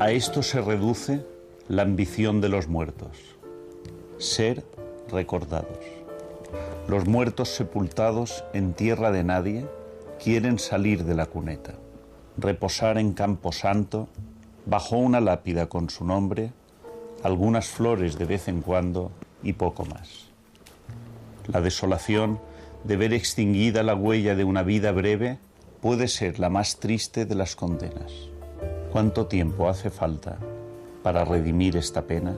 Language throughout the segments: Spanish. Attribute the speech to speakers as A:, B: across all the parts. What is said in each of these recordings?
A: A esto se reduce la ambición de los muertos: ser recordados. Los muertos sepultados en tierra de nadie quieren salir de la cuneta, reposar en Campo Santo, bajo una lápida con su nombre, algunas flores de vez en cuando y poco más. La desolación de ver extinguida la huella de una vida breve puede ser la más triste de las condenas. ¿Cuánto tiempo hace falta para redimir esta pena?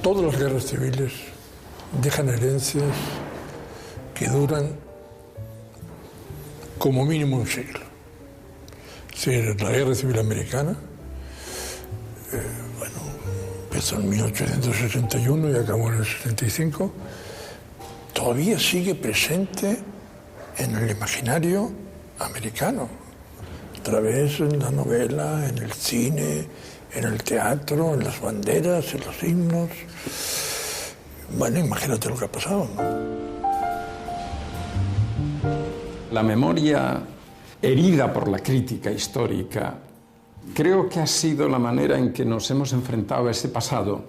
B: Todas las guerras civiles dejan herencias que duran como mínimo un siglo. Si la Guerra Civil Americana, empezó en 1861 y acabó en el 65, todavía sigue presente en el imaginario americano, a través de la novela, en el cine, en el teatro, en las banderas, en los himnos. Bueno, imagínate lo que ha pasado, ¿no?
C: La memoria herida por la crítica histórica creo que ha sido la manera en que nos hemos enfrentado a ese pasado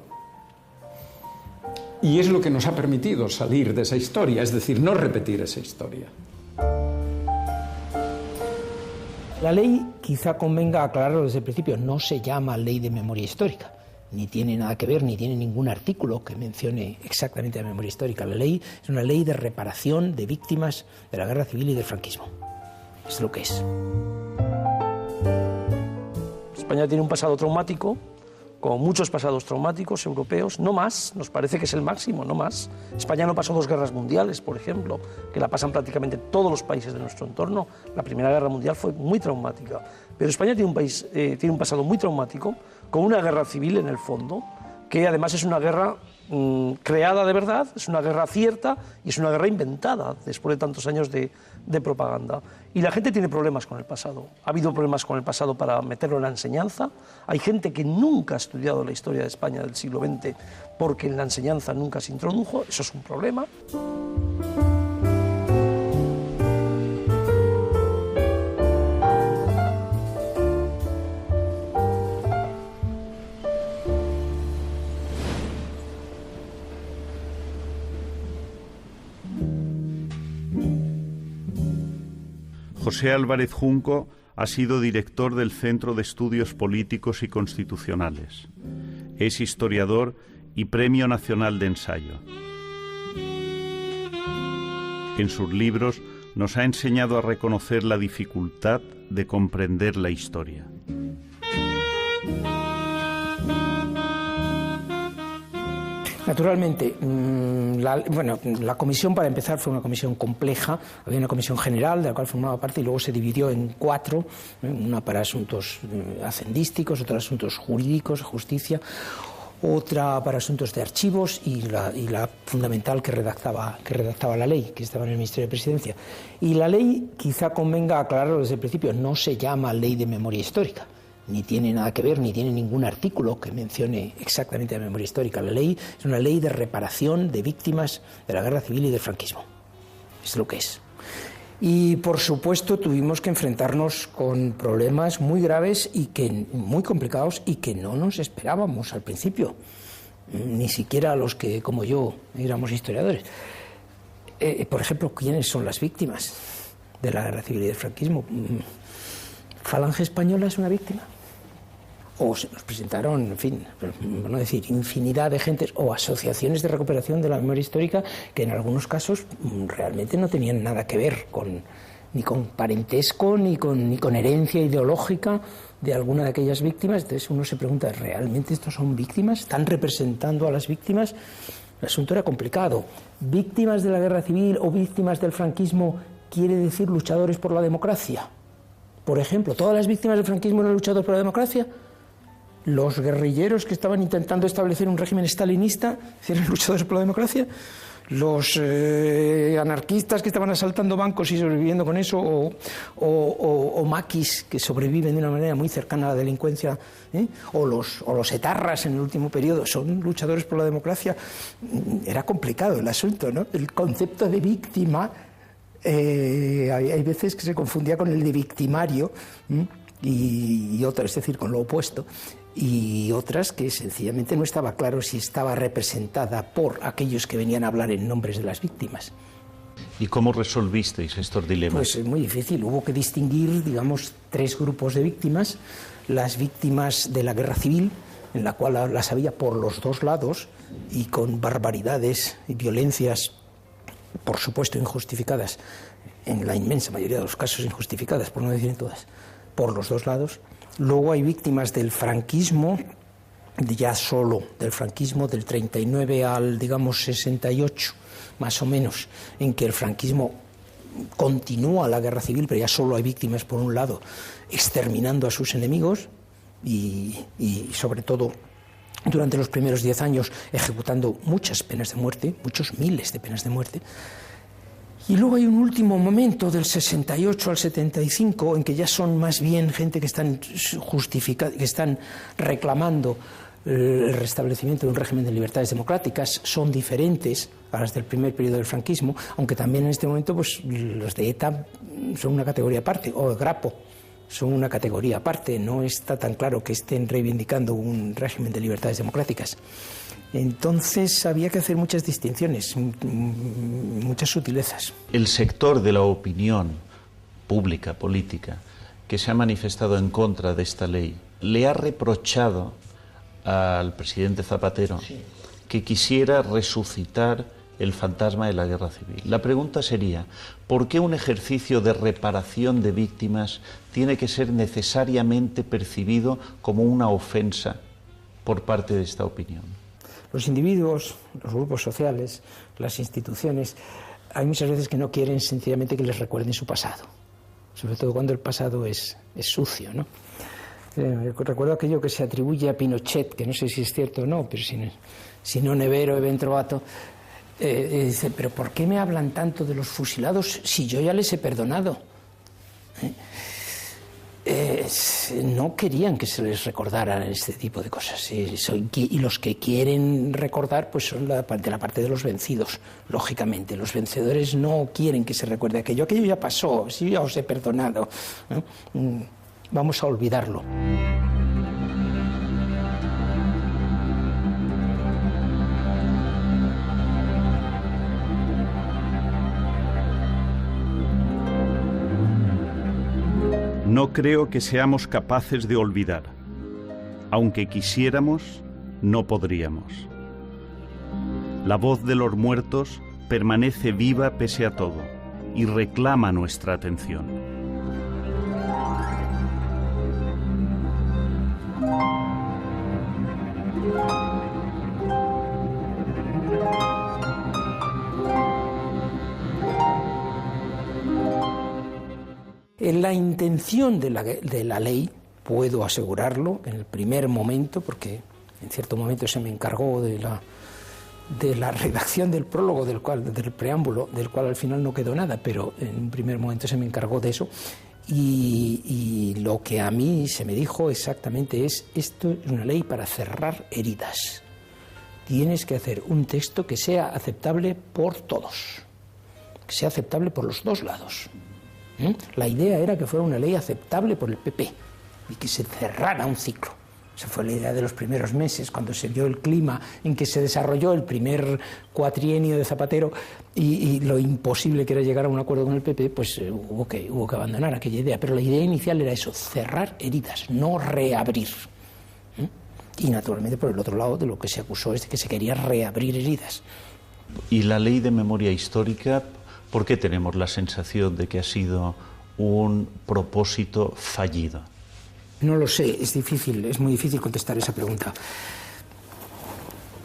C: y es lo que nos ha permitido salir de esa historia, es decir, no repetir esa historia.
D: La ley, quizá convenga aclararlo desde el principio, no se llama Ley de Memoria Histórica, ni tiene nada que ver, ni tiene ningún artículo que mencione exactamente la memoria histórica. La ley es una ley de reparación de víctimas de la guerra civil y del franquismo. Es lo que es.
E: España tiene un pasado traumático, como muchos pasados traumáticos europeos, no más, nos parece que es el máximo, no más. España no pasó 2 guerras mundiales, por ejemplo, que la pasan prácticamente todos los países de nuestro entorno. La Primera Guerra Mundial fue muy traumática, pero España tiene un pasado muy traumático, con una guerra civil en el fondo, que además es una guerra creada de verdad, es una guerra cierta y es una guerra inventada después de tantos años de propaganda. Y la gente tiene problemas con el pasado. Ha habido problemas con el pasado para meterlo en la enseñanza. Hay gente que nunca ha estudiado la historia de España del siglo XX porque en la enseñanza nunca se introdujo. Eso es un problema.
A: José Álvarez Junco ha sido director del Centro de Estudios Políticos y Constitucionales. Es historiador y Premio Nacional de Ensayo. En sus libros nos ha enseñado a reconocer la dificultad de comprender la historia.
D: Naturalmente, la comisión, para empezar, fue una comisión compleja. Había una comisión general de la cual formaba parte y luego se dividió en 4, una para asuntos hacendísticos, otra para asuntos jurídicos, justicia, otra para asuntos de archivos y la fundamental que redactaba la ley, que estaba en el Ministerio de Presidencia. Y la ley, quizá convenga aclararlo desde el principio, no se llama Ley de Memoria Histórica, ni tiene nada que ver, ni tiene ningún artículo que mencione exactamente la memoria histórica. La ley es una ley de reparación de víctimas de la guerra civil y del franquismo. Es lo que es. Y, por supuesto, tuvimos que enfrentarnos con problemas muy graves y muy complicados y que no nos esperábamos al principio, ni siquiera los que, como yo, éramos historiadores. Por ejemplo, ¿quiénes son las víctimas de la guerra civil y del franquismo? ¿Falange Española es una víctima? O se nos presentaron, en fin, por no decir infinidad de gentes o asociaciones de recuperación de la memoria histórica que en algunos casos realmente no tenían nada que ver ni con parentesco ni con herencia ideológica de alguna de aquellas víctimas. Entonces uno se pregunta, ¿realmente estos son víctimas? ¿Están representando a las víctimas? El asunto era complicado. ¿Víctimas de la guerra civil o víctimas del franquismo quiere decir luchadores por la democracia? Por ejemplo, ¿todas las víctimas del franquismo eran luchadores por la democracia? ¿Los guerrilleros que estaban intentando establecer un régimen stalinista eran luchadores por la democracia? los anarquistas que estaban asaltando bancos y sobreviviendo con eso, o maquis que sobreviven de una manera muy cercana a la delincuencia, o los etarras en el último periodo, son luchadores por la democracia. Era complicado el asunto, ¿no? El concepto de víctima, hay veces que se confundía con el de victimario, y otras, es decir, con lo opuesto, y otras que sencillamente no estaba claro si estaba representada por aquellos que venían a hablar en nombres de las víctimas.
A: ¿Y cómo resolvisteis estos dilemas?
D: Pues es muy difícil, hubo que distinguir, digamos, 3 grupos de víctimas: las víctimas de la guerra civil, en la cual las había por los 2 lados, y con barbaridades y violencias, por supuesto injustificadas, en la inmensa mayoría de los casos injustificadas, por no decir en todas, por los 2 lados. Luego hay víctimas del franquismo, ya solo del franquismo, del 39 al, digamos, 68, más o menos, en que el franquismo continúa la guerra civil, pero ya solo hay víctimas por un lado, exterminando a sus enemigos y sobre todo durante los primeros 10 años ejecutando muchas penas de muerte, muchos miles de penas de muerte. Y luego hay un último momento del 68 al 75 en que ya son más bien gente que están que están reclamando el restablecimiento de un régimen de libertades democráticas. Son diferentes a las del primer periodo del franquismo, aunque también en este momento pues los de ETA son una categoría aparte, o el Grapo son una categoría aparte. No está tan claro que estén reivindicando un régimen de libertades democráticas. Entonces había que hacer muchas distinciones, muchas sutilezas.
A: El sector de la opinión pública, política, que se ha manifestado en contra de esta ley, le ha reprochado al presidente Zapatero que quisiera resucitar el fantasma de la guerra civil. La pregunta sería, ¿por qué un ejercicio de reparación de víctimas tiene que ser necesariamente percibido como una ofensa por parte de esta opinión?
D: Los individuos, los grupos sociales, las instituciones, hay muchas veces que no quieren sencillamente que les recuerden su pasado, sobre todo cuando el pasado es sucio, ¿no? Recuerdo aquello que se atribuye a Pinochet, que no sé si es cierto o no, pero si no Nevero e Ben Trovato, dice, pero ¿por qué me hablan tanto de los fusilados si yo ya les he perdonado? No querían que se les recordara este tipo de cosas, y los que quieren recordar pues son de la parte de los vencidos, lógicamente. Los vencedores no quieren que se recuerde aquello ya pasó, sí, ya os he perdonado, ¿no? Vamos a olvidarlo.
A: No creo que seamos capaces de olvidar. Aunque quisiéramos, no podríamos. La voz de los muertos permanece viva pese a todo y reclama nuestra atención.
D: En la intención de la ley, puedo asegurarlo, en el primer momento, porque en cierto momento se me encargó de la redacción del prólogo, del preámbulo, del cual al final no quedó nada, pero en un primer momento se me encargó de eso, y lo que a mí se me dijo exactamente es: esto es una ley para cerrar heridas. Tienes que hacer un texto que sea aceptable por todos, que sea aceptable por los 2 lados. La idea era que fuera una ley aceptable por el PP y que se cerrara un ciclo. Esa fue la idea de los primeros meses, cuando se vio el clima en que se desarrolló el primer cuatrienio de Zapatero y lo imposible que era llegar a un acuerdo con el PP, pues hubo que abandonar aquella idea. Pero la idea inicial era eso: cerrar heridas, no reabrir. Y naturalmente, por el otro lado, de lo que se acusó es de que se quería reabrir heridas.
A: ¿Y la ley de memoria histórica, por qué tenemos la sensación de que ha sido un propósito fallido?
D: No lo sé, es muy difícil contestar esa pregunta.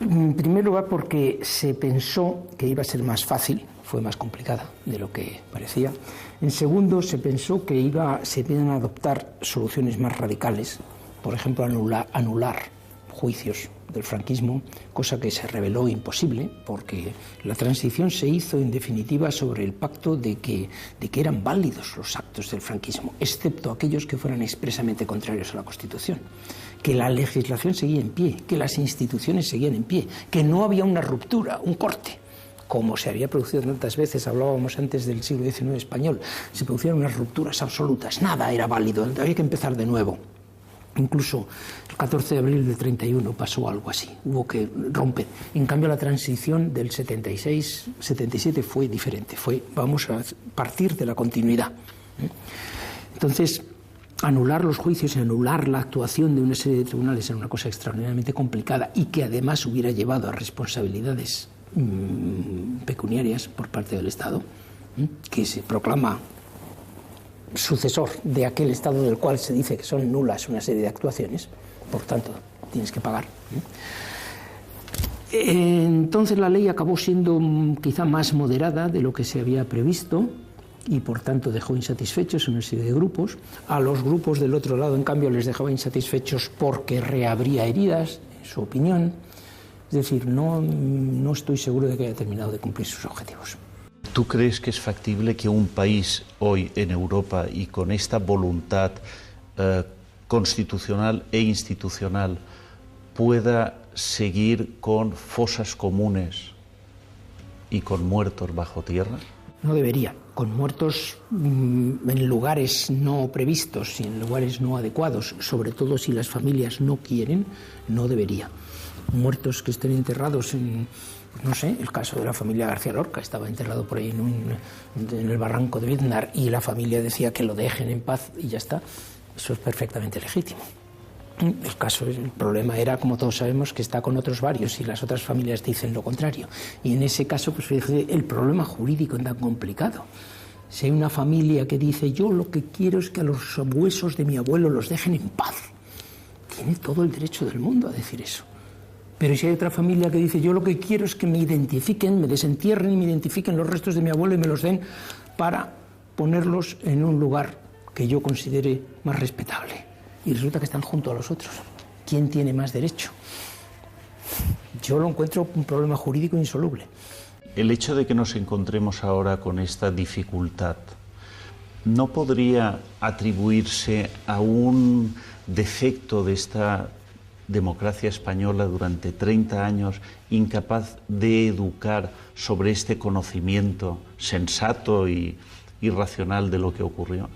D: En primer lugar, porque se pensó que iba a ser más fácil, fue más complicada de lo que parecía. En segundo, se pensó que se iban a adoptar soluciones más radicales, por ejemplo, anular juicios del franquismo, cosa que se reveló imposible, porque la transición se hizo en definitiva sobre el pacto de que eran válidos los actos del franquismo, excepto aquellos que fueran expresamente contrarios a la Constitución, que la legislación seguía en pie, que las instituciones seguían en pie, que no había una ruptura, un corte, como se había producido tantas veces, hablábamos antes del siglo XIX español, se producían unas rupturas absolutas, nada era válido, había que empezar de nuevo. Incluso el 14 de abril del 31 pasó algo así, hubo que romper. En cambio, la transición del 76-77 fue diferente, vamos a partir de la continuidad. Entonces, anular los juicios y anular la actuación de una serie de tribunales era una cosa extraordinariamente complicada y que además hubiera llevado a responsabilidades pecuniarias por parte del Estado, que se proclama sucesor de aquel Estado del cual se dice que son nulas una serie de actuaciones, por tanto tienes que pagar. Entonces la ley acabó siendo quizá más moderada de lo que se había previsto y por tanto dejó insatisfechos a una serie de grupos. A los grupos del otro lado, en cambio, les dejaba insatisfechos porque reabría heridas, en su opinión. Es decir, no estoy seguro de que haya terminado de cumplir sus objetivos.
A: ¿Tú crees que es factible que un país hoy en Europa y con esta voluntad constitucional e institucional pueda seguir con fosas comunes y con muertos bajo tierra?
D: No debería, con muertos en lugares no previstos y en lugares no adecuados, sobre todo si las familias no quieren, no debería. Muertos que estén enterrados en, no sé, el caso de la familia García Lorca, estaba enterrado por ahí en el barranco de Biznar y la familia decía que lo dejen en paz y ya está. Eso es perfectamente legítimo. El problema era, como todos sabemos, que está con otros varios y las otras familias dicen lo contrario. Y en ese caso, pues fíjate, el problema jurídico es tan complicado. Si hay una familia que dice, yo lo que quiero es que a los huesos de mi abuelo los dejen en paz, tiene todo el derecho del mundo a decir eso. Pero si hay otra familia que dice, yo lo que quiero es que me identifiquen, me desentierren y me identifiquen los restos de mi abuelo y me los den para ponerlos en un lugar que yo considere más respetable. Y resulta que están junto a los otros. ¿Quién tiene más derecho? Yo lo encuentro un problema jurídico insoluble.
A: El hecho de que nos encontremos ahora con esta dificultad, ¿no podría atribuirse a un defecto de esta democracia española durante 30 años, incapaz de educar sobre este conocimiento sensato y racional de lo que ocurrió?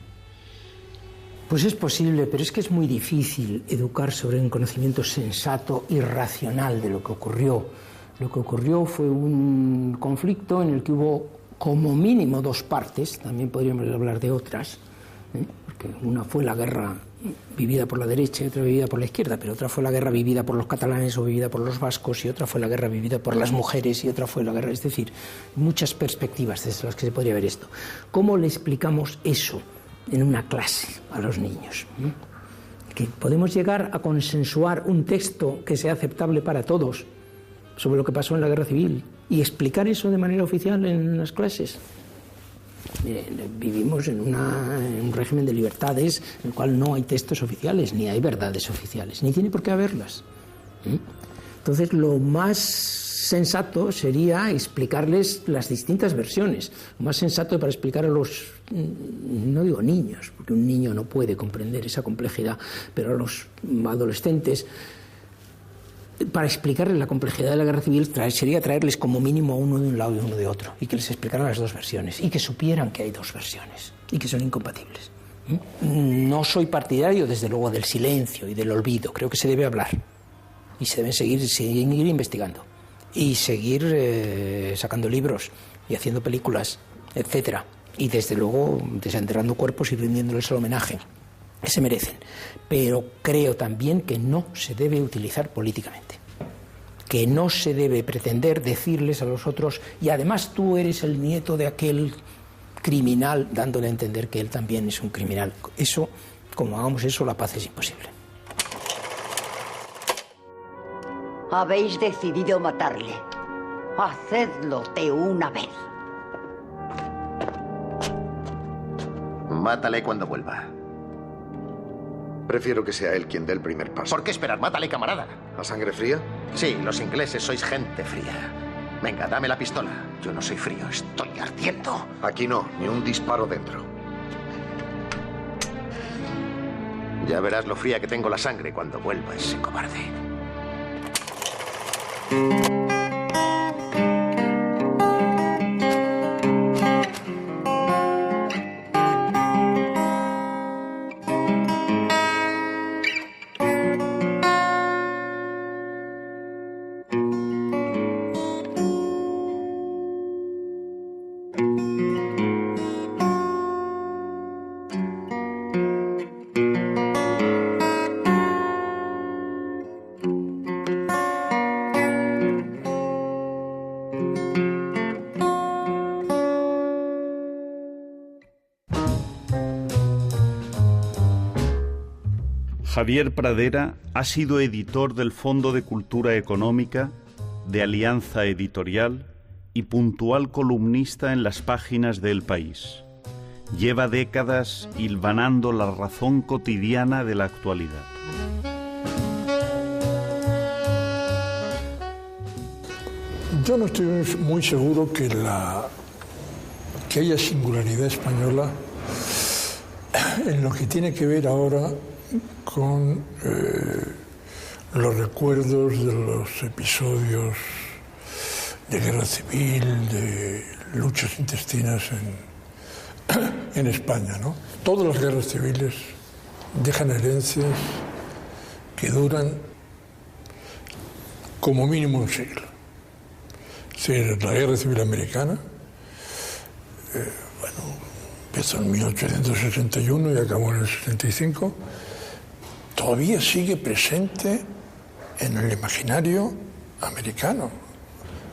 D: Pues es posible, pero es que es muy difícil educar sobre un conocimiento sensato y racional de lo que ocurrió. Lo que ocurrió fue un conflicto en el que hubo como mínimo dos partes, también podríamos hablar de otras, porque una fue la guerra vivida por la derecha y otra vivida por la izquierda, pero otra fue la guerra vivida por los catalanes o vivida por los vascos y otra fue la guerra vivida por las mujeres y otra fue la guerra, es decir, muchas perspectivas desde las que se podría ver esto. ¿Cómo le explicamos eso en una clase a los niños? Que podemos llegar a consensuar un texto que sea aceptable para todos sobre lo que pasó en la guerra civil y explicar eso de manera oficial en las clases. Vivimos en un régimen de libertades en el cual no hay textos oficiales, ni hay verdades oficiales, ni tiene por qué haberlas. Entonces, lo más sensato sería explicarles las distintas versiones. Lo más sensato para explicar a los, no digo niños, porque un niño no puede comprender esa complejidad, pero a los adolescentes, para explicarles la complejidad de la guerra civil sería traerles como mínimo uno de un lado y uno de otro, y que les explicaran las dos versiones, y que supieran que hay dos versiones, y que son incompatibles. No soy partidario, desde luego, del silencio y del olvido. Creo que se debe hablar, y se deben seguir investigando, y seguir sacando libros, y haciendo películas, etcétera, y desde luego desenterrando cuerpos y rindiéndoles el homenaje que se merecen, pero creo también que no se debe utilizar políticamente, que no se debe pretender decirles a los otros, y además tú eres el nieto de aquel criminal, dándole a entender que él también es un criminal. Eso, como hagamos eso, la paz es imposible.
F: Habéis decidido matarle. Hacedlo de una vez.
G: Mátale cuando vuelva. Prefiero que sea él quien dé el primer paso.
H: ¿Por qué esperar? Mátale, camarada.
G: ¿A sangre fría?
H: Sí, los ingleses sois gente fría. Venga, dame la pistola. Yo no soy frío, estoy ardiendo.
G: Aquí no, ni un disparo dentro.
H: Ya verás lo fría que tengo la sangre cuando vuelva ese cobarde.
A: Javier Pradera ha sido editor del Fondo de Cultura Económica, de Alianza Editorial y puntual columnista en las páginas de El País. Lleva décadas hilvanando la razón cotidiana de la actualidad.
B: Yo no estoy muy seguro que haya singularidad española en lo que tiene que ver ahora con los recuerdos de los episodios de guerra civil, de luchas intestinas en España, ¿no? Todas las guerras civiles dejan herencias que duran como mínimo un siglo. Sí, la guerra civil americana, empezó en 1861 y acabó en el 65, todavía sigue presente en el imaginario americano,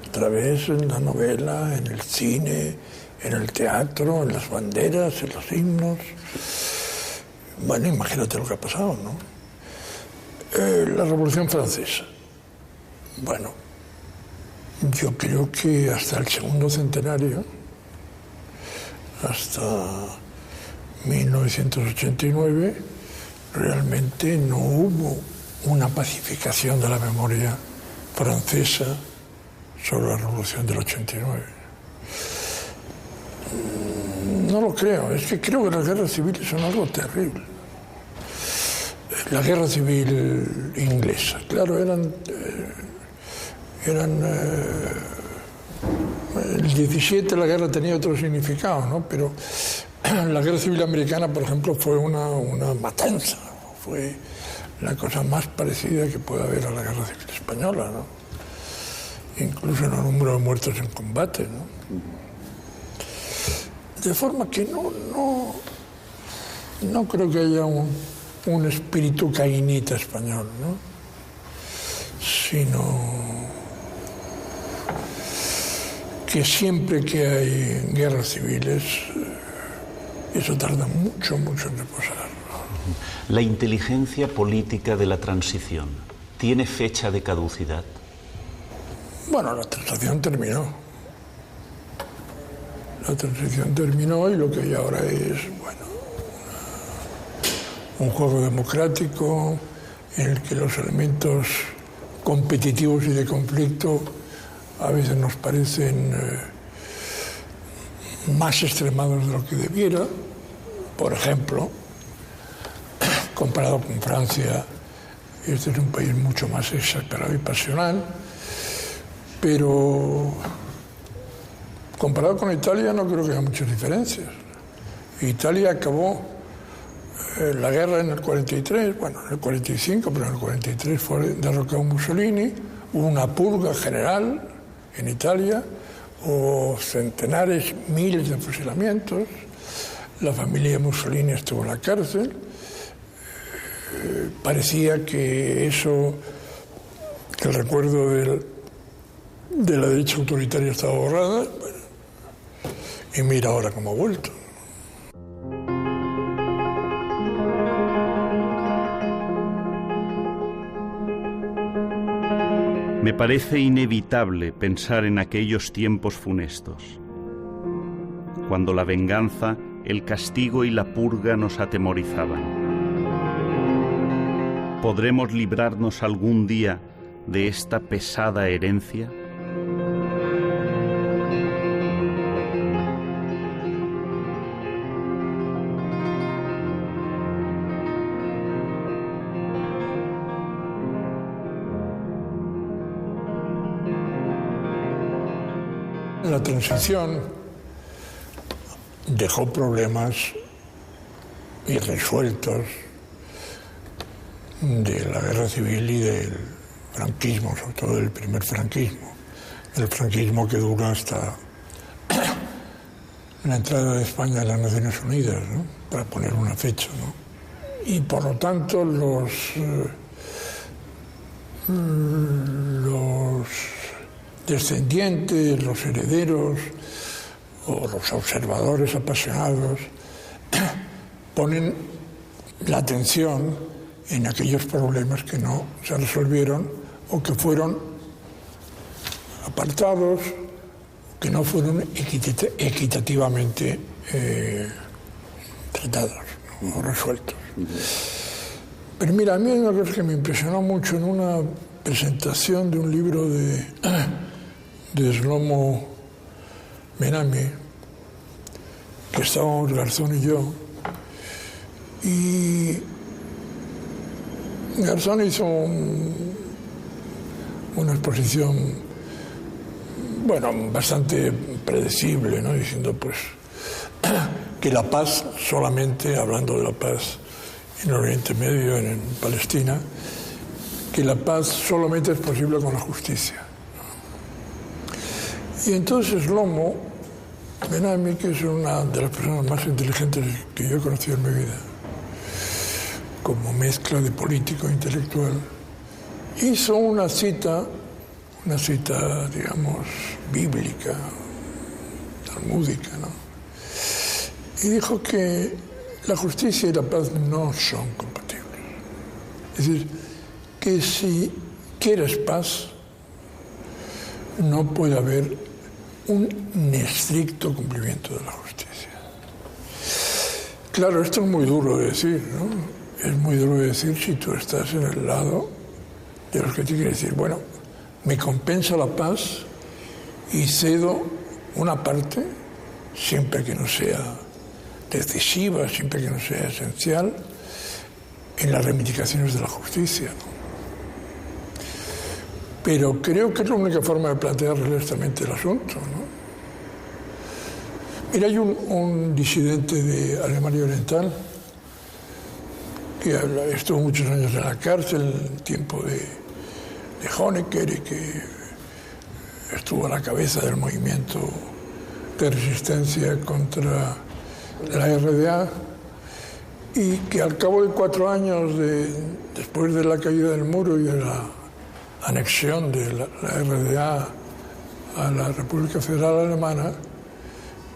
B: a través de la novela, en el cine, en el teatro, en las banderas, en los himnos. Bueno, imagínate lo que ha pasado, ¿no? La Revolución Francesa. Bueno, yo creo que hasta el segundo centenario, hasta 1989, realmente no hubo una pacificación de la memoria francesa sobre la Revolución del 89. No lo creo, es que creo que las guerras civiles son algo terrible. La guerra civil inglesa, claro, eran el 17 la guerra tenía otro significado, ¿no? Pero la guerra civil americana, por ejemplo, fue una matanza, fue la cosa más parecida que puede haber a la guerra civil española, ¿no? Incluso en el número de muertos en combate, ¿no? De forma que no creo que haya un espíritu cainita español, ¿no? Sino que siempre que hay guerras civiles, eso tarda mucho en reposar.
A: La inteligencia política de la transición, ¿tiene fecha de caducidad?
B: Bueno, la transición terminó. La transición terminó y lo que hay ahora es, bueno, un juego democrático en el que los elementos competitivos y de conflicto a veces nos parecen más extremados de lo que debiera. Por ejemplo, comparado con Francia, este es un país mucho más exasperado y pasional, pero comparado con Italia no creo que haya muchas diferencias. Italia acabó la guerra en el 43, bueno, en el 45, pero en el 43 fue derrocado Mussolini, hubo una purga general en Italia, hubo centenares, miles de fusilamientos, la familia de Mussolini estuvo en la cárcel, parecía que eso, que el recuerdo de la derecha autoritaria estaba borrada, bueno, y mira ahora cómo ha vuelto.
A: Me parece inevitable pensar en aquellos tiempos funestos, cuando la venganza, el castigo y la purga nos atemorizaban. ¿Podremos librarnos algún día de esta pesada herencia?
B: La transición dejó problemas irresueltos de la guerra civil y del franquismo, sobre todo del primer franquismo. El franquismo que duró hasta la entrada de España en las Naciones Unidas, ¿no? Para poner una fecha, ¿no? Y por lo tanto los descendientes, los herederos o los observadores apasionados ponen la atención en aquellos problemas que no se resolvieron o que fueron apartados, que no fueron equitativamente tratados o resueltos. Pero mira, a mí hay una cosa que me impresionó mucho en una presentación de un libro de Shlomo Menami, que estábamos Garzón y yo, y Garzón hizo una exposición, bueno, bastante predecible, ¿no? Diciendo pues que la paz solamente, hablando de la paz en Oriente Medio, en Palestina, que la paz solamente es posible con la justicia. Y entonces Shlomo Menami, que es una de las personas más inteligentes que yo he conocido en mi vida, como mezcla de político e intelectual, hizo una cita, digamos, bíblica, talmúdica, ¿no? Y dijo que la justicia y la paz no son compatibles. Es decir, que si quieres paz, no puede haber un estricto cumplimiento de la justicia. Claro, esto es muy duro de decir, ¿no? Es muy duro de decir si tú estás en el lado de los que te quieren decir, bueno, me compensa la paz y cedo una parte, siempre que no sea decisiva, siempre que no sea esencial, en las reivindicaciones de la justicia, ¿no? Pero creo que es la única forma de plantear realistamente el asunto, ¿no? Mira, hay un disidente de Alemania Oriental que estuvo muchos años en la cárcel en el tiempo de Honecker y que estuvo a la cabeza del movimiento de resistencia contra la RDA y que al cabo de 4 años después de la caída del muro y de la anexión de la RDA a la República Federal Alemana,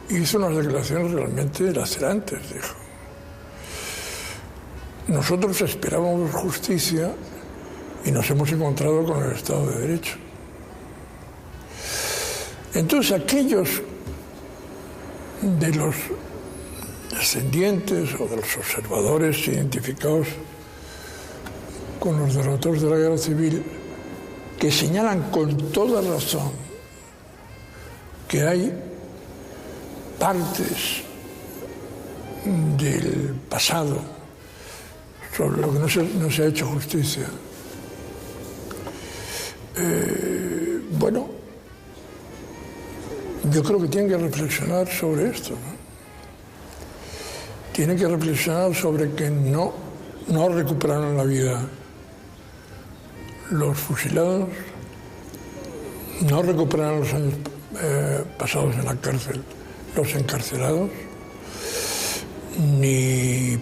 B: hizo unas declaraciones realmente lacerantes. Dijo: nosotros esperábamos justicia y nos hemos encontrado con el Estado de Derecho. Entonces aquellos de los descendientes o de los observadores identificados con los derrotados de la guerra civil, que señalan con toda razón que hay partes del pasado sobre lo que no se ha hecho justicia. Bueno, yo creo que tienen que reflexionar sobre esto, ¿no? Tienen que reflexionar sobre que no recuperaron la vida los fusilados, no recuperaron los años pasados en la cárcel los encarcelados, ni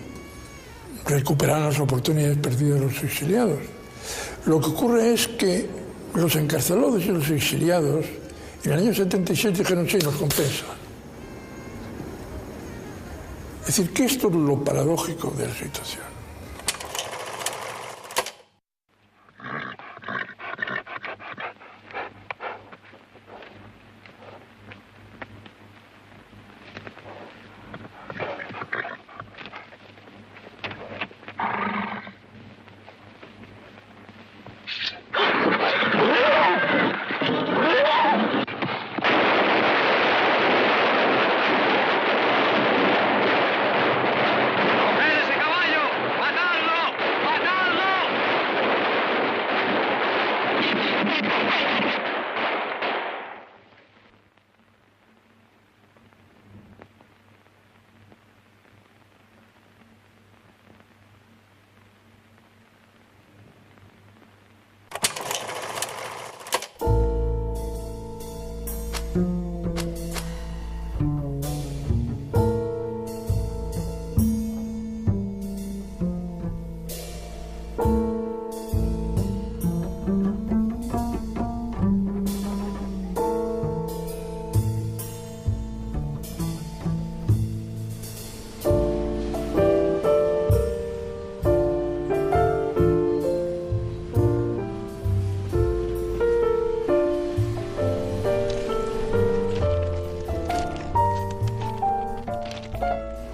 B: recuperaron las oportunidades perdidas de los exiliados. Lo que ocurre es que los encarcelados y los exiliados en el año 77 dijeron: sí, nos compensa. Es decir, que esto es lo paradójico de la situación.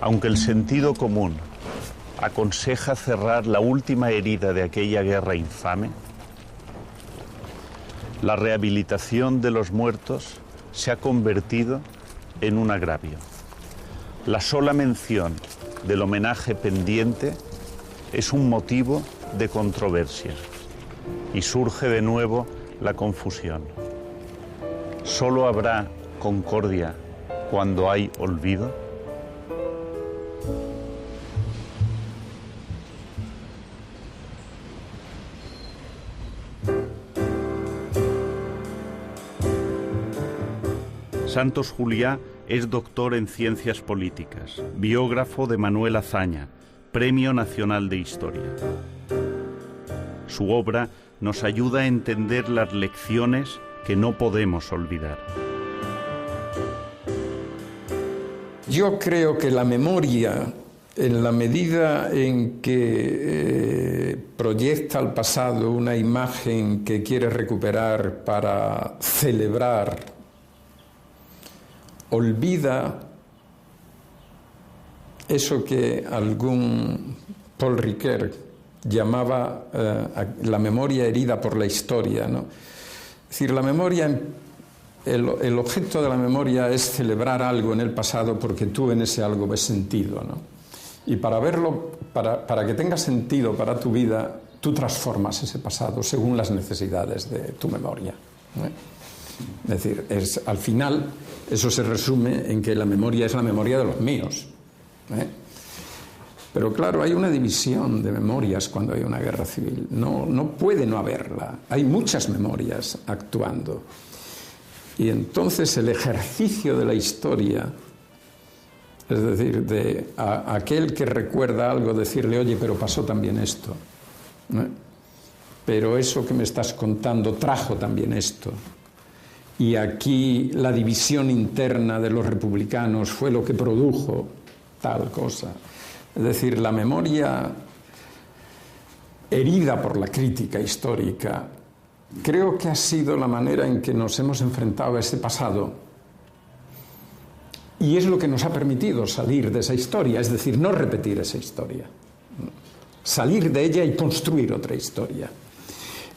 A: Aunque el sentido común aconseja cerrar la última herida de aquella guerra infame, la rehabilitación de los muertos se ha convertido en un agravio. La sola mención del homenaje pendiente es un motivo de controversia y surge de nuevo la confusión. ¿Solo habrá concordia cuando hay olvido? Santos Juliá es doctor en Ciencias Políticas, biógrafo de Manuel Azaña, Premio Nacional de Historia. Su obra nos ayuda a entender las lecciones que no podemos olvidar.
C: Yo creo que la memoria, en la medida en que proyecta al pasado una imagen que quiere recuperar para celebrar, olvida eso que algún Paul Ricoeur llamaba la memoria herida por la historia, ¿no? Es decir, la memoria, el objeto de la memoria es celebrar algo en el pasado porque tú en ese algo ves sentido, ¿no? Y para verlo, para que tenga sentido para tu vida, tú transformas ese pasado según las necesidades de tu memoria, ¿no? Es decir, al final eso se resume en que la memoria es la memoria de los míos, ¿eh? Pero claro, hay una división de memorias cuando hay una guerra civil. No puede no haberla. Hay muchas memorias actuando. Y entonces el ejercicio de la historia, es decir, de a aquel que recuerda algo, decirle, oye, pero pasó también esto, ¿no? Pero eso que me estás contando trajo también esto. Y aquí la división interna de los republicanos fue lo que produjo tal cosa. Es decir, la memoria herida por la crítica histórica, creo que ha sido la manera en que nos hemos enfrentado a ese pasado y es lo que nos ha permitido salir de esa historia, es decir, no repetir esa historia, salir de ella y construir otra historia.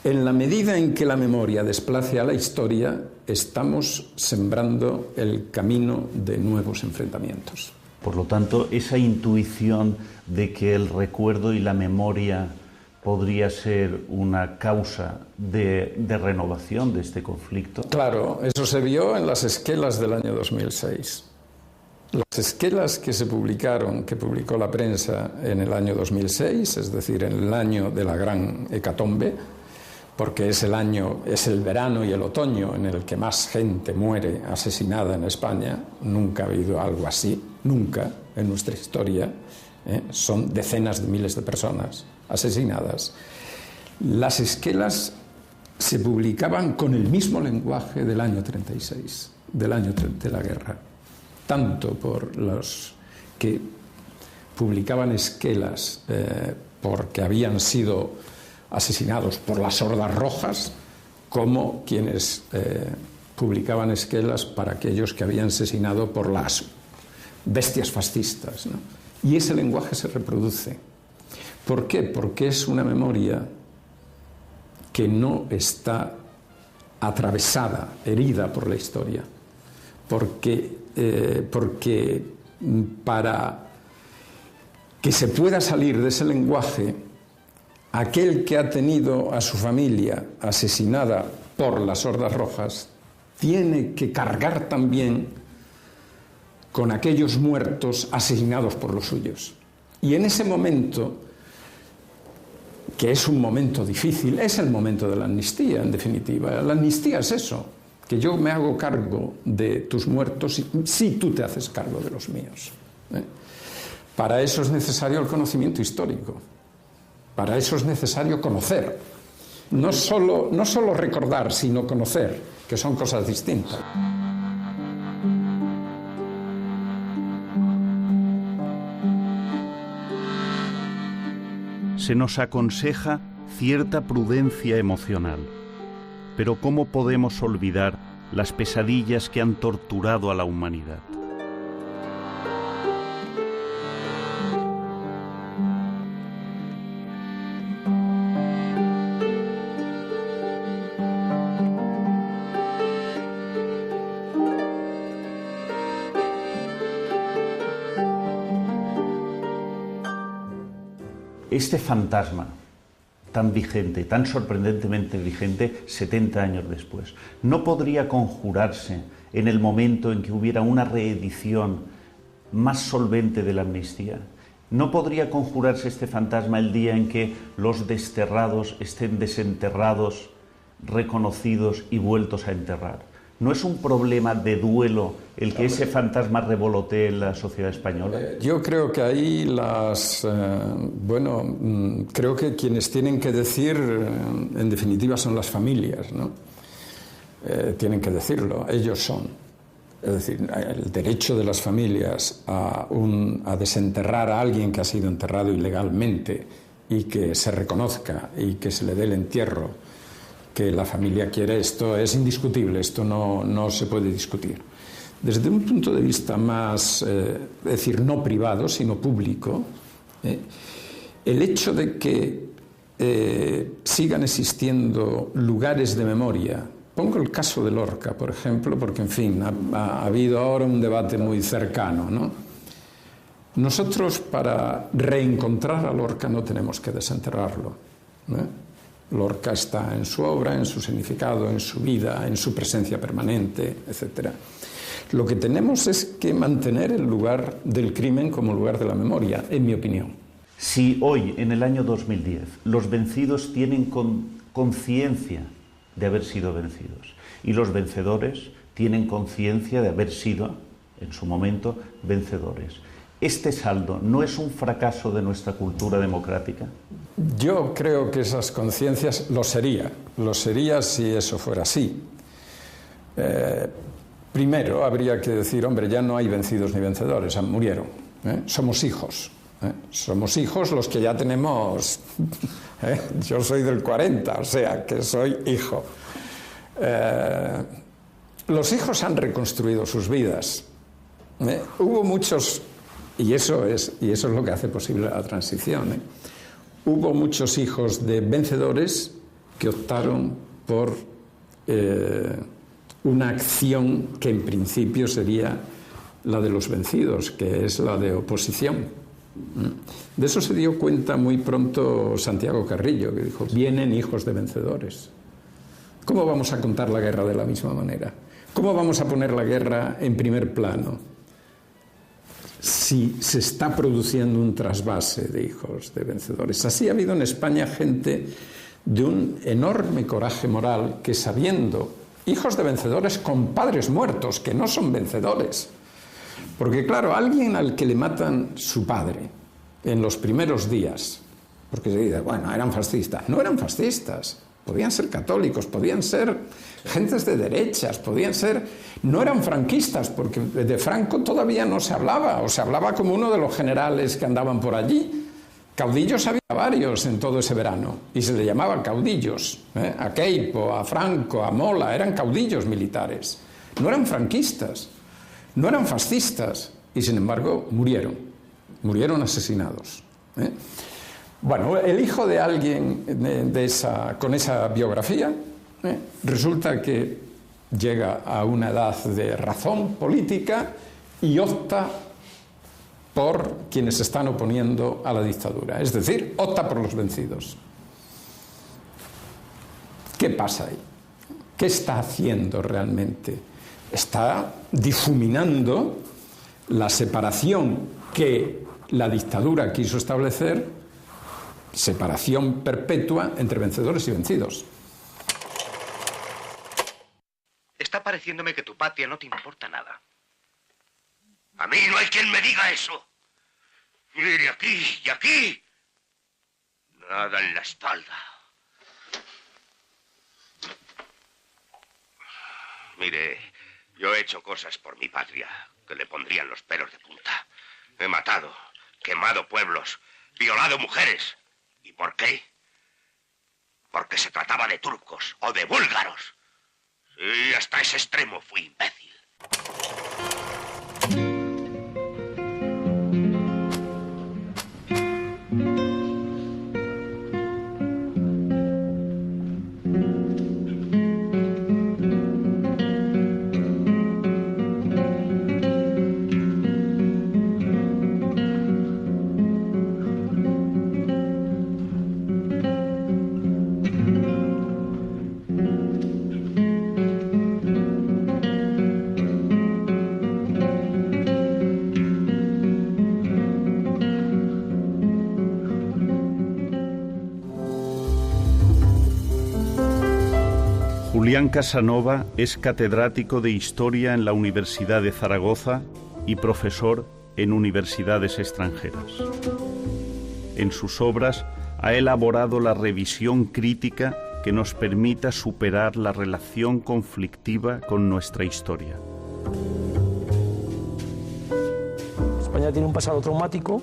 C: En la medida en que la memoria desplace a la historia, estamos sembrando el camino de nuevos enfrentamientos.
A: Por lo tanto, esa intuición de que el recuerdo y la memoria podría ser una causa de renovación de este conflicto.
C: Claro, eso se vio en las esquelas del año 2006. Las esquelas que se publicaron, que publicó la prensa en el año 2006, es decir, en el año de la gran hecatombe, porque es el verano y el otoño en el que más gente muere asesinada en España. Nunca ha habido algo así, nunca en nuestra historia. Son decenas de miles de personas asesinadas. Las esquelas se publicaban con el mismo lenguaje del año 36, del año de la guerra. Tanto por los que publicaban esquelas porque habían sido asesinados por las hordas rojas, como quienes publicaban esquelas para aquellos que habían asesinado por las bestias fascistas, ¿no? Y ese lenguaje se reproduce. ¿Por qué? Porque es una memoria que no está atravesada, herida por la historia. Porque para que se pueda salir de ese lenguaje, aquel que ha tenido a su familia asesinada por las hordas rojas tiene que cargar también con aquellos muertos asesinados por los suyos. Y en ese momento, que es un momento difícil, es el momento de la amnistía, en definitiva. La amnistía es eso, que yo me hago cargo de tus muertos si tú te haces cargo de los míos. Para eso es necesario el conocimiento histórico. Para eso es necesario conocer. No solo recordar, sino conocer, que son cosas distintas.
A: Se nos aconseja cierta prudencia emocional. Pero ¿cómo podemos olvidar las pesadillas que han torturado a la humanidad? este fantasma tan vigente, tan sorprendentemente vigente 70 años después, ¿no podría conjurarse en el momento en que hubiera una reedición más solvente de la amnistía? ¿No podría conjurarse este fantasma el día en que los desterrados estén desenterrados, reconocidos y vueltos a enterrar? ¿No es un problema de duelo el que ese fantasma revolotee en la sociedad española?
C: Yo creo que ahí creo que quienes tienen que decir, en definitiva, son las familias, ¿no? Tienen que decirlo, ellos son. Es decir, el derecho de las familias a desenterrar a alguien que ha sido enterrado ilegalmente y que se reconozca y que se le dé el entierro que la familia quiere, esto es indiscutible, esto no se puede discutir. Desde un punto de vista más, es decir, no privado, sino público, el hecho de que sigan existiendo lugares de memoria, pongo el caso de Lorca, por ejemplo, porque, en fin, ha habido ahora un debate muy cercano, ¿no? Nosotros, para reencontrar a Lorca, no tenemos que desenterrarlo, ¿no? Lorca está en su obra, en su significado, en su vida, en su presencia permanente, etc. Lo que tenemos es que mantener el lugar del crimen como lugar de la memoria, en mi opinión.
A: Si hoy, en el año 2010, los vencidos tienen conciencia de haber sido vencidos y los vencedores tienen conciencia de haber sido, en su momento, vencedores, ¿este saldo no es un fracaso de nuestra cultura democrática?
C: Yo creo que esas conciencias lo sería si eso fuera así. Primero habría que decir, hombre, ya no hay vencidos ni vencedores, murieron, somos hijos. Somos hijos los que ya tenemos, yo soy del 40, o sea que soy hijo. Los hijos han reconstruido sus vidas. Hubo muchos, y eso es lo que hace posible la transición. Hubo muchos hijos de vencedores que optaron por una acción que en principio sería la de los vencidos, que es la de oposición. De eso se dio cuenta muy pronto Santiago Carrillo, que dijo, vienen hijos de vencedores. ¿Cómo vamos a contar la guerra de la misma manera? ¿Cómo vamos a poner la guerra en primer plano si se está produciendo un trasvase de hijos de vencedores? Así ha habido en España gente de un enorme coraje moral que, sabiendo hijos de vencedores con padres muertos, que no son vencedores. Porque claro, alguien al que le matan su padre en los primeros días, porque se dice, bueno, eran fascistas. No eran fascistas, podían ser católicos, podían ser gentes de derechas, podían ser... No eran franquistas, porque de Franco todavía no se hablaba, o se hablaba como uno de los generales que andaban por allí. Caudillos había varios en todo ese verano, y se le llamaban caudillos. A Queipo, a Franco, a Mola, eran caudillos militares. No eran franquistas. No eran fascistas y, sin embargo, murieron asesinados. Bueno, el hijo de alguien con esa biografía resulta que llega a una edad de razón política y opta por quienes se están oponiendo a la dictadura, es decir, opta por los vencidos. ¿Qué pasa ahí? ¿Qué está haciendo realmente? Está difuminando la separación que la dictadura quiso establecer, separación perpetua entre vencedores y vencidos.
H: Está pareciéndome que tu patria no te importa nada. A mí no hay quien me diga eso. Mire, aquí y aquí, nada en la espalda. Mire, yo he hecho cosas por mi patria que le pondrían los pelos de punta. He matado, quemado pueblos, violado mujeres. ¿Y por qué? Porque se trataba de turcos o de búlgaros. Sí, hasta ese extremo fui imbécil.
A: Julián Casanova es catedrático de Historia en la Universidad de Zaragoza y profesor en universidades extranjeras. En sus obras ha elaborado la revisión crítica que nos permita superar la relación conflictiva con nuestra historia.
E: España tiene un pasado traumático,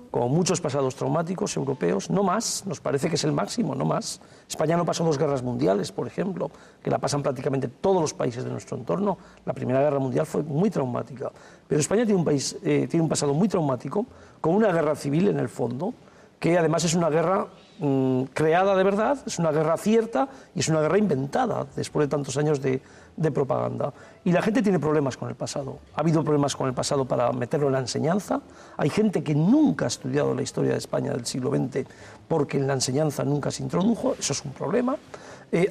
E: como muchos pasados traumáticos europeos, no más, nos parece que es el máximo, no más. España no pasó 2 guerras mundiales, por ejemplo, que la pasan prácticamente todos los países de nuestro entorno. La Primera Guerra Mundial fue muy traumática, pero España tiene un pasado muy traumático, con una guerra civil en el fondo, que además es una guerra creada de verdad, es una guerra cierta y es una guerra inventada después de tantos años de propaganda. Y la gente tiene problemas con el pasado. Ha habido problemas con el pasado para meterlo en la enseñanza. Hay gente que nunca ha estudiado la historia de España del siglo XX porque en la enseñanza nunca se introdujo, eso es un problema.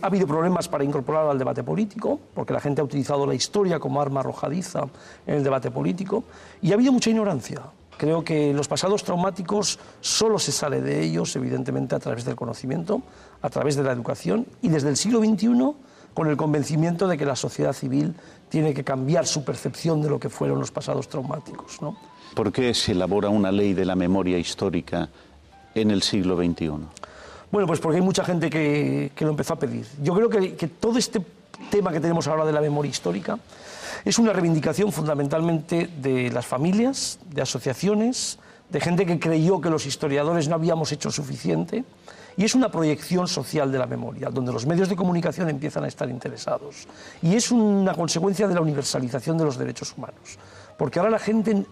E: Ha habido problemas para incorporarlo al debate político, porque la gente ha utilizado la historia como arma arrojadiza en el debate político. Y ha habido mucha ignorancia. Creo que los pasados traumáticos solo se sale de ellos, evidentemente, a través del conocimiento, a través de la educación y desde el siglo XXI con el convencimiento de que la sociedad civil tiene que cambiar su percepción de lo que fueron los pasados traumáticos, ¿no?
A: ¿Por qué se elabora una ley de la memoria histórica en el siglo XXI?
E: Bueno, pues porque hay mucha gente que lo empezó a pedir. Yo creo que todo este tema que tenemos ahora de la memoria histórica es una reivindicación fundamentalmente de las familias, de asociaciones, de gente que creyó que los historiadores no habíamos hecho suficiente, y es una proyección social de la memoria, donde los medios de comunicación empiezan a estar interesados. Y es una consecuencia de la universalización de los derechos humanos. Porque ahora la gente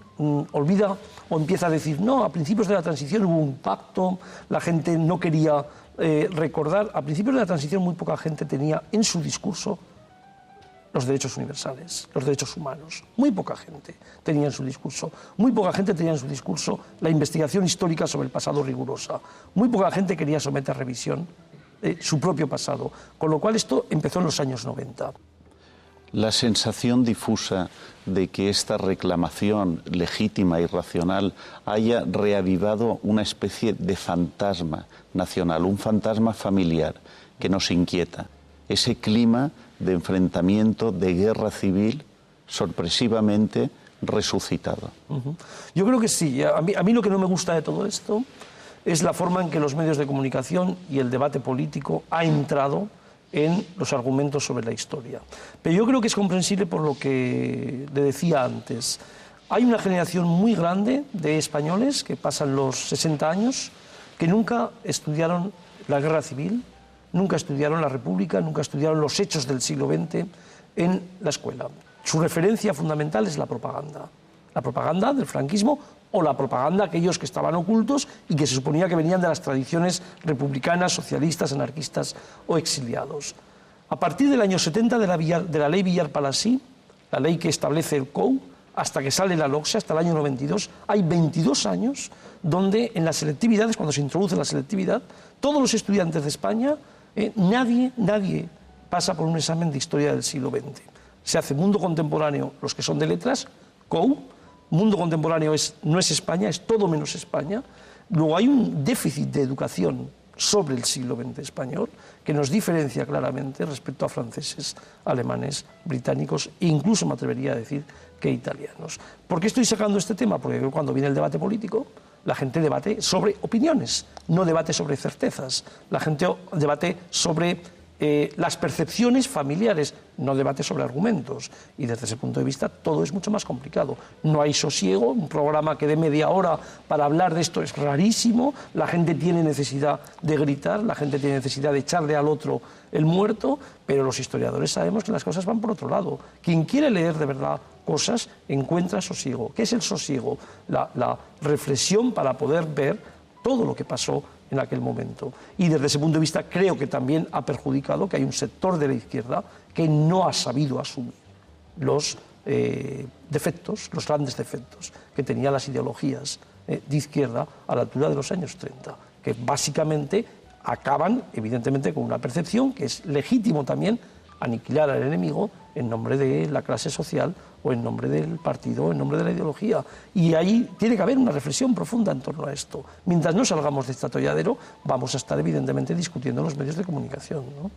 E: olvida o empieza a decir, no, a principios de la transición hubo un pacto, la gente no quería recordar. A principios de la transición muy poca gente tenía en su discurso los derechos universales, los derechos humanos. Muy poca gente tenía en su discurso. Muy poca gente tenía en su discurso la investigación histórica sobre el pasado rigurosa. Muy poca gente quería someter a revisión su propio pasado. Con lo cual esto empezó en los años 90.
A: La sensación difusa de que esta reclamación legítima y racional haya reavivado una especie de fantasma nacional, un fantasma familiar que nos inquieta. Ese clima de enfrentamiento, de guerra civil, sorpresivamente resucitado.
E: Yo creo que sí. A mí lo que no me gusta de todo esto es la forma en que los medios de comunicación y el debate político ha entrado en los argumentos sobre la historia. Pero yo creo que es comprensible por lo que le decía antes. Hay una generación muy grande de españoles que pasan los 60 años que nunca estudiaron la guerra civil, nunca estudiaron la República, nunca estudiaron los hechos del siglo XX en la escuela. Su referencia fundamental es la propaganda del franquismo o la propaganda de aquellos que estaban ocultos y que se suponía que venían de las tradiciones republicanas, socialistas, anarquistas o exiliados. A partir del año 70 de la ley Villar-Palasí, la ley que establece el COU, hasta que sale la LOCSE, hasta el año 92, hay 22 años donde en las selectividades, cuando se introduce la selectividad, todos los estudiantes de España, nadie pasa por un examen de historia del siglo XX. Se hace mundo contemporáneo, los que son de letras, COU, mundo contemporáneo no es España, es todo menos España. Luego hay un déficit de educación sobre el siglo XX español que nos diferencia claramente respecto a franceses, alemanes, británicos e incluso me atrevería a decir que italianos. ¿Por qué estoy sacando este tema? Porque cuando viene el debate político, la gente debate sobre opiniones, no debate sobre certezas. La gente debate sobre las percepciones familiares, no debate sobre argumentos. Y desde ese punto de vista todo es mucho más complicado. No hay sosiego, un programa que dé media hora para hablar de esto es rarísimo, la gente tiene necesidad de gritar, la gente tiene necesidad de echarle al otro el muerto, pero los historiadores sabemos que las cosas van por otro lado. Quien quiere leer de verdad cosas encuentra sosiego. ¿Qué es el sosiego? La reflexión para poder ver todo lo que pasó en aquel momento. Y desde ese punto de vista creo que también ha perjudicado que hay un sector de la izquierda que no ha sabido asumir los defectos, los grandes defectos que tenían las ideologías de izquierda a la altura de los años 30, que básicamente acaban evidentemente con una percepción que es legítimo también aniquilar al enemigo en nombre de la clase social o en nombre del partido, en nombre de la ideología. Y ahí tiene que haber una reflexión profunda en torno a esto. Mientras no salgamos de este atolladero, vamos a estar evidentemente discutiendo en los medios de comunicación, ¿no?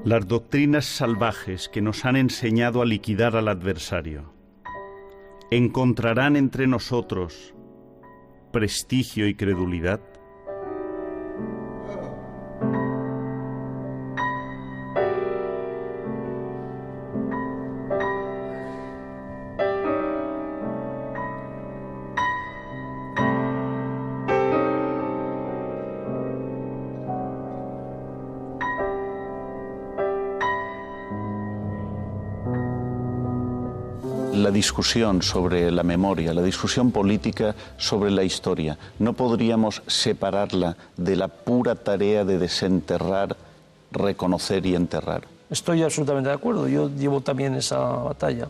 A: Las doctrinas salvajes que nos han enseñado a liquidar al adversario ¿encontrarán entre nosotros prestigio y credulidad? La discusión sobre la memoria, la discusión política sobre la historia, ¿no podríamos separarla de la pura tarea de desenterrar, reconocer y enterrar?
E: Estoy absolutamente de acuerdo, yo llevo también esa batalla.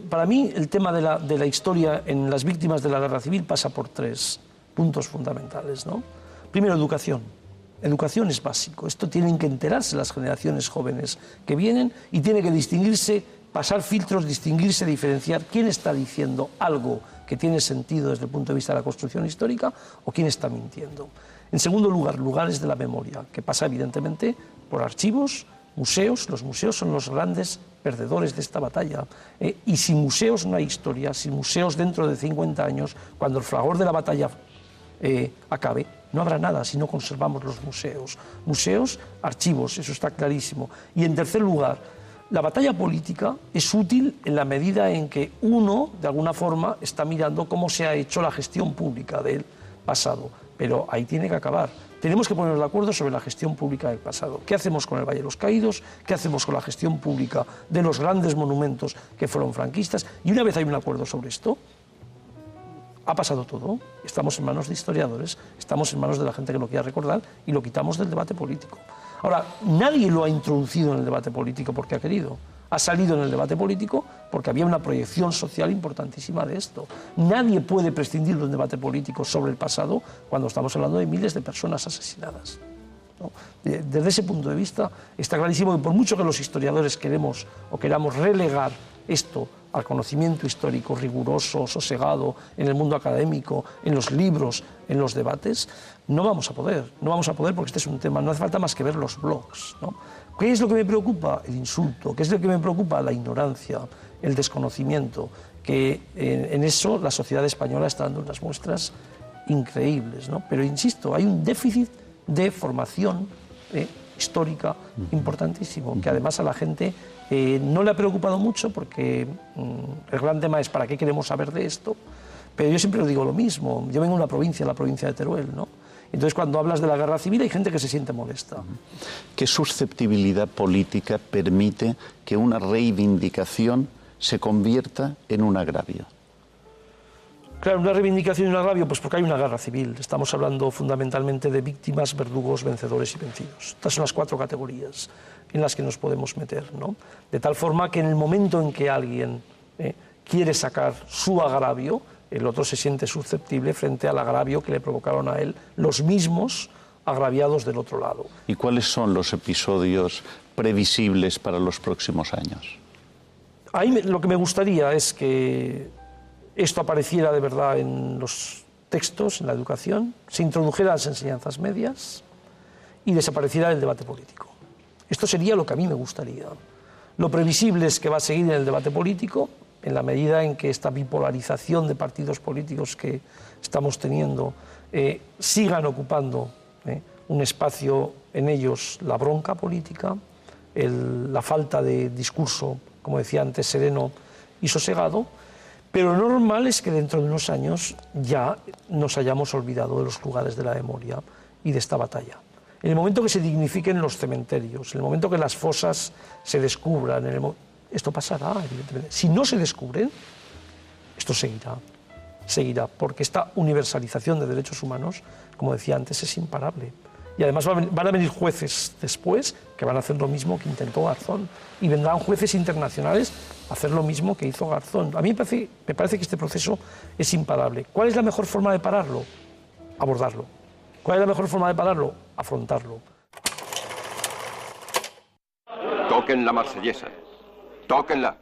E: Para mí el tema de la historia en las víctimas de la guerra civil pasa por 3 puntos fundamentales, ¿no? Primero, educación. Educación es básico, esto tienen que enterarse las generaciones jóvenes que vienen y tiene que distinguirse, pasar filtros, distinguirse, diferenciar quién está diciendo algo que tiene sentido desde el punto de vista de la construcción histórica o quién está mintiendo. En segundo lugar, lugares de la memoria, que pasa evidentemente por archivos, museos. Los museos son los grandes perdedores de esta batalla. Y sin museos no hay historia, sin museos dentro de 50 años, cuando el fragor de la batalla acabe, no habrá nada si no conservamos los museos. Museos, archivos, eso está clarísimo. Y en tercer lugar, la batalla política es útil en la medida en que uno, de alguna forma, está mirando cómo se ha hecho la gestión pública del pasado. Pero ahí tiene que acabar. Tenemos que ponernos de acuerdo sobre la gestión pública del pasado. ¿Qué hacemos con el Valle de los Caídos? ¿Qué hacemos con la gestión pública de los grandes monumentos que fueron franquistas? Y una vez hay un acuerdo sobre esto, ha pasado todo. Estamos en manos de historiadores, estamos en manos de la gente que lo quiera recordar y lo quitamos del debate político. Ahora, nadie lo ha introducido en el debate político porque ha querido. Ha salido en el debate político porque había una proyección social importantísima de esto. Nadie puede prescindir de un debate político sobre el pasado cuando estamos hablando de miles de personas asesinadas, ¿no? Desde ese punto de vista está clarísimo que por mucho que los historiadores queramos relegar esto al conocimiento histórico riguroso, sosegado, en el mundo académico, en los libros, en los debates, no vamos a poder porque este es un tema, no hace falta más que ver los blogs, ¿no? ¿Qué es lo que me preocupa? El insulto. ¿Qué es lo que me preocupa? La ignorancia, el desconocimiento, que en eso la sociedad española está dando unas muestras increíbles, ¿no? Pero insisto, hay un déficit de formación histórica importantísimo, que además a la gente no le ha preocupado mucho porque el gran tema es ¿para qué queremos saber de esto? Pero yo siempre digo lo mismo, yo vengo de una provincia, la provincia de Teruel, ¿no? Entonces cuando hablas de la guerra civil hay gente que se siente molesta.
A: ¿Qué susceptibilidad política permite que una reivindicación se convierta en un agravio?
E: Claro, una reivindicación y un agravio, pues porque hay una guerra civil. Estamos hablando fundamentalmente de víctimas, verdugos, vencedores y vencidos. Estas son las 4 categorías en las que nos podemos meter, ¿no? De tal forma que en el momento en que alguien quiere sacar su agravio, el otro se siente susceptible frente al agravio que le provocaron a él los mismos agraviados del otro lado.
A: ¿Y cuáles son los episodios previsibles para los próximos años?
E: Ahí lo que me gustaría es que esto apareciera de verdad en los textos, en la educación, se introdujera en las enseñanzas medias y desapareciera el debate político. Esto sería lo que a mí me gustaría. Lo previsible es que va a seguir en el debate político, en la medida en que esta bipolarización de partidos políticos que estamos teniendo sigan ocupando un espacio en ellos, la bronca política, la falta de discurso, como decía antes, sereno y sosegado, pero lo normal es que dentro de unos años ya nos hayamos olvidado de los lugares de la memoria y de esta batalla. En el momento que se dignifiquen los cementerios, en el momento que las fosas se descubran, esto pasará, evidentemente. Si no se descubren, esto seguirá, porque esta universalización de derechos humanos, como decía antes, es imparable. Y además van a venir jueces después que van a hacer lo mismo que intentó Garzón, y vendrán jueces internacionales a hacer lo mismo que hizo Garzón. A mí me parece que este proceso es imparable. ¿Cuál es la mejor forma de pararlo? Abordarlo. ¿Cuál es la mejor forma de pararlo? Afrontarlo.
I: Toquen la marsellesa. Tóquenla.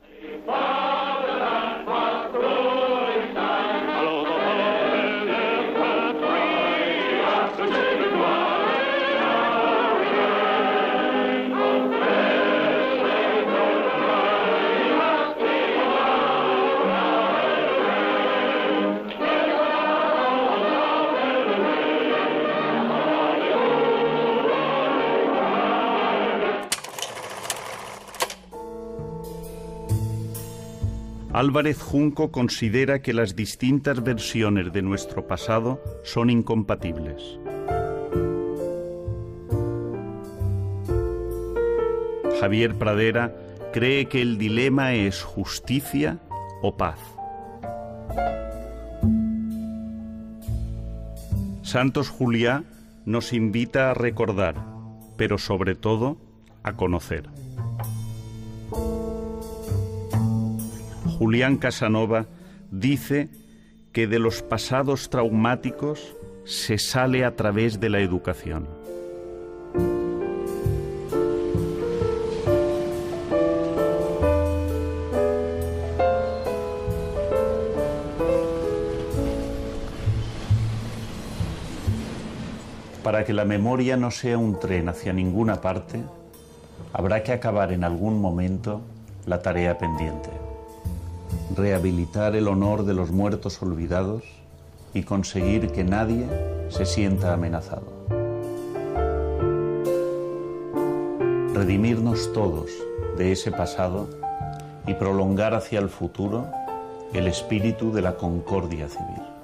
A: Álvarez Junco considera que las distintas versiones de nuestro pasado son incompatibles. Javier Pradera cree que el dilema es justicia o paz. Santos Juliá nos invita a recordar, pero sobre todo a conocer. Julián Casanova dice que de los pasados traumáticos se sale a través de la educación. Para que la memoria no sea un tren hacia ninguna parte, habrá que acabar en algún momento la tarea pendiente. Rehabilitar el honor de los muertos olvidados y conseguir que nadie se sienta amenazado. Redimirnos todos de ese pasado y prolongar hacia el futuro el espíritu de la concordia civil.